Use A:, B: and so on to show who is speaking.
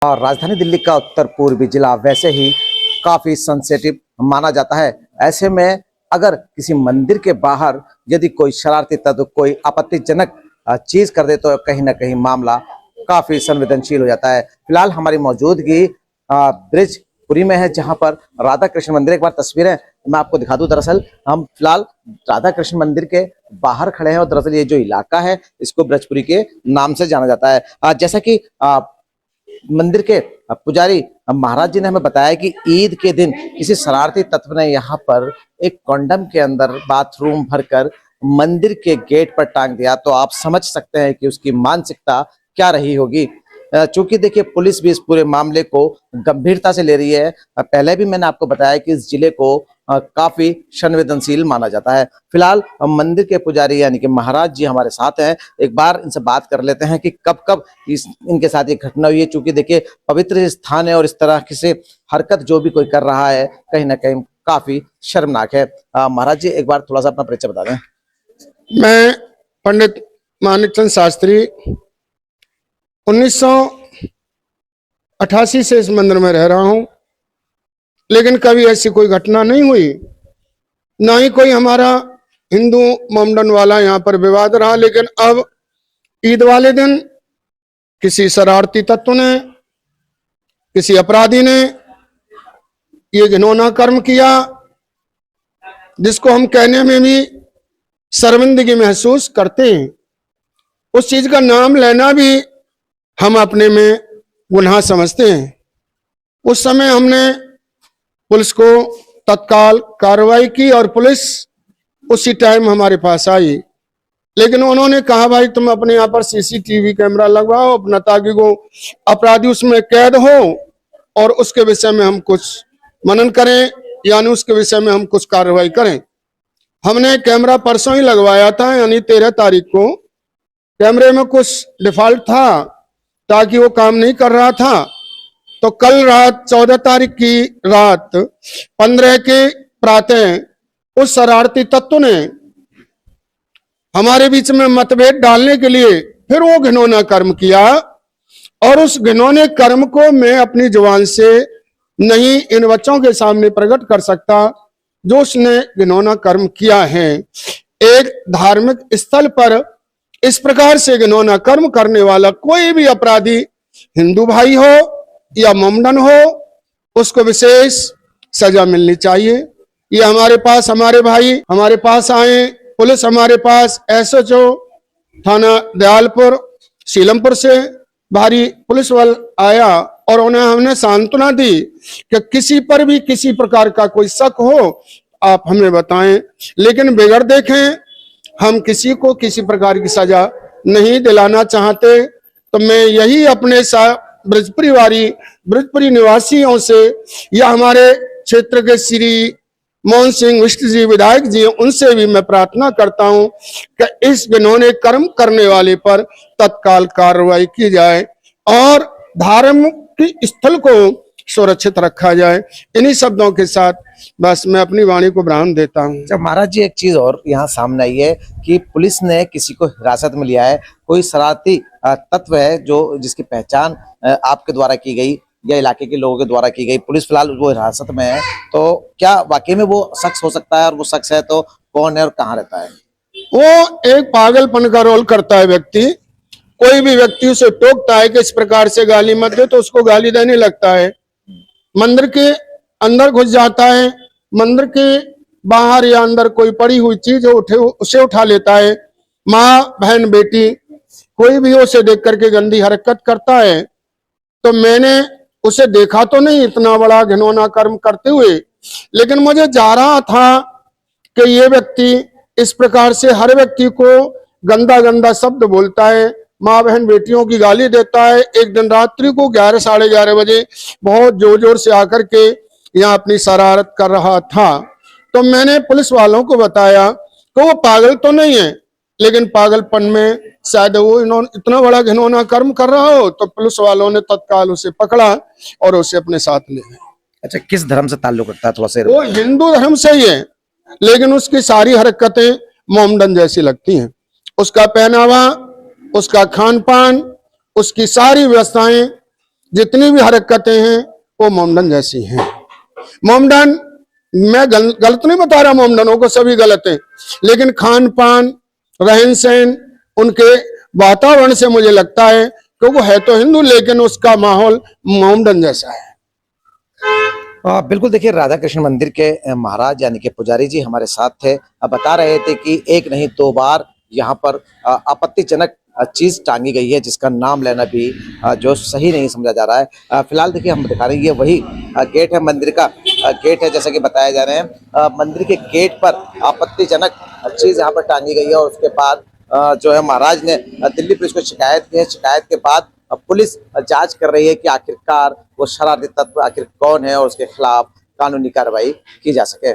A: और राजधानी दिल्ली का उत्तर पूर्वी जिला वैसे ही काफी सेंसिटिव माना जाता है। ऐसे में अगर किसी मंदिर के बाहर यदि कोई शरारती तत्व कोई आपत्तिजनक चीज कर दे तो कहीं ना कहीं मामला काफी संवेदनशील हो जाता है। फिलहाल हमारी मौजूदगी ब्रिजपुरी में है, जहां पर राधा कृष्ण मंदिर, एक बार तस्वीरें मैं आपको दिखा दूं। दरअसल हम फिलहाल राधा कृष्ण मंदिर के बाहर खड़े हैं और दरअसल ये जो इलाका है इसको ब्रिजपुरी के नाम से जाना जाता है। जैसा कि मंदिर के पुजारी महाराज जी ने हमें बताया कि ईद के दिन किसी शरारती तत्व ने यहाँ पर एक कॉन्डम के अंदर बाथरूम भरकर मंदिर के गेट पर टांग दिया, तो आप समझ सकते हैं कि उसकी मानसिकता क्या रही होगी। चूंकि देखिए पुलिस भी इस पूरे मामले को गंभीरता से ले रही है। पहले भी मैंने आपको बताया कि इस जिले को काफी संवेदनशील माना जाता है। फिलहाल मंदिर के पुजारी यानी कि महाराज जी हमारे साथ हैं, एक बार इनसे बात कर लेते हैं कि कब कब इनके साथ ये घटना हुई है। चूंकि देखिए पवित्र स्थान है और इस तरह से हरकत जो भी कोई कर रहा है कहीं ना कहीं काफी शर्मनाक है। महाराज जी एक बार थोड़ा सा अपना परिचय बता दें।
B: मैं पंडित मानिकचंद शास्त्री 1988 से इस मंदिर में रह रहा हूं, लेकिन कभी ऐसी कोई घटना नहीं हुई, ना ही कोई हमारा हिंदू मोमडन वाला यहाँ पर विवाद रहा। लेकिन अब ईद वाले दिन किसी शरारती तत्व ने, किसी अपराधी ने ये घिनौना कर्म किया, जिसको हम कहने में भी शर्मिंदगी महसूस करते हैं। उस चीज का नाम लेना भी हम अपने में गुनाह समझते हैं। उस समय हमने पुलिस को तत्काल कार्रवाई की और पुलिस उसी टाइम हमारे पास आई, लेकिन उन्होंने कहा भाई तुम अपने यहाँ पर सीसीटीवी कैमरा लगवाओ अपना, ताकि वो अपराधी उसमें कैद हो और उसके विषय में हम कुछ मनन करें, यानी उसके विषय में हम कुछ कार्रवाई करें। हमने कैमरा परसों ही लगवाया था, यानी 13 तारीख को। कैमरे में कुछ डिफॉल्ट था ताकि वो काम नहीं कर रहा था, तो कल रात 14 तारीख की रात 15 के प्रातः उस शरारती तत्व ने हमारे बीच में मतभेद डालने के लिए फिर वो घिनौना कर्म किया। और उस घिनौने कर्म को मैं अपनी जुबान से नहीं इन बच्चों के सामने प्रकट कर सकता जो उसने घिनौना कर्म किया है। एक धार्मिक स्थल पर इस प्रकार से घिनौना कर्म करने वाला कोई भी अपराधी, हिंदू भाई हो या मोमडन हो, उसको विशेष सजा मिलनी चाहिए। ये हमारे पास हमारे भाई हमारे पास आए, पुलिस हमारे पास एसएचओ थाना दयालपुर सीलमपुर से भारी पुलिस बल आया और उन्हें हमने सांत्वना दी कि किसी पर भी किसी प्रकार का कोई शक हो आप हमें बताएं, लेकिन बगैर देखें हम किसी को किसी प्रकार की सजा नहीं दिलाना चाहते। तो मैं यही अपने ब्रिजपुरी निवासियों से या हमारे क्षेत्र के श्री मोहन सिंह विष्ट जी विधायक जी, उनसे भी मैं प्रार्थना करता हूं कि इस घिनौने कर्म करने वाले पर तत्काल कार्रवाई की जाए और धार्मिक स्थल को सुरक्षित रखा जाए। इन्हीं शब्दों के साथ बस मैं अपनी वाणी को विराम देता हूँ।
A: जब महाराज जी एक चीज और यहाँ सामने आई है कि पुलिस ने किसी को हिरासत में लिया है, कोई शरारती तत्व है जो जिसकी पहचान आपके द्वारा की गई या इलाके के लोगों के द्वारा की गई, पुलिस फिलहाल वो हिरासत में है, तो क्या वाकई में वो शख्स हो सकता है? और वो शख्स है तो कौन है और कहाँ रहता है?
B: वो एक पागलपन का रोल करता है व्यक्ति। कोई भी व्यक्ति उसे टोकता है कि इस प्रकार से गाली मत दे, तो उसको गाली देने लगता है। मंदिर के अंदर घुस जाता है, मंदिर के बाहर या अंदर कोई पड़ी हुई चीज उसे उठा लेता है। माँ बहन बेटी कोई भी उसे देख करके गंदी हरकत करता है। तो मैंने उसे देखा तो नहीं इतना बड़ा घिनौना कर्म करते हुए, लेकिन मुझे जा रहा था कि ये व्यक्ति इस प्रकार से हर व्यक्ति को गंदा गंदा शब्द बोलता है, माँ बहन बेटियों की गाली देता है। एक दिन रात्रि को 11 साढ़े 11 बजे बहुत जोर जोर से आकर के यहाँ अपनी शरारत कर रहा था। तो मैंने पुलिस वालों को बताया कि वो पागल तो नहीं है, लेकिन पागलपन में शायद वो इतना बड़ा घिनौना कर्म कर रहा हो। तो पुलिस वालों ने तत्काल उसे पकड़ा और उसे अपने साथ ले गए।
A: अच्छा, किस धर्म से ताल्लुक रखता है? थोड़ा सा
B: वो हिंदू धर्म से ही है, लेकिन उसकी सारी हरकतें मोमडन जैसी लगती हैं। उसका पहनावा, उसका खान पान, उसकी सारी व्यवस्थाएं जितनी भी हरकतें हैं वो मोमडन जैसी हैं। मोमडन, मैं गलत नहीं बता रहा, मोमडनों को सभी गलत है, लेकिन खान पान, रहन सहन, उनके वातावरण से मुझे लगता है कि वो है तो हिंदू लेकिन उसका माहौल मोमडन जैसा है।
A: बिल्कुल, देखिए राधा कृष्ण मंदिर के महाराज यानी कि पुजारी जी हमारे साथ थे। बता रहे थे कि एक नहीं दो बार यहाँ पर आपत्तिजनक चीज टांगी गई है, जिसका नाम लेना भी जो सही नहीं समझा जा रहा है। फिलहाल देखिए हम दिखा रहे हैं, ये वही गेट है, मंदिर का गेट है, जैसा कि बताया जा रहे हैं। मंदिर के गेट पर आपत्तिजनक चीज यहाँ पर टांगी गई है और उसके बाद जो है महाराज ने दिल्ली पुलिस को शिकायत की है। शिकायत के बाद पुलिस जांच कर रही है कि आखिरकार वो शरारती तत्व आखिर कौन है और उसके खिलाफ कानूनी कार्रवाई की जा सके।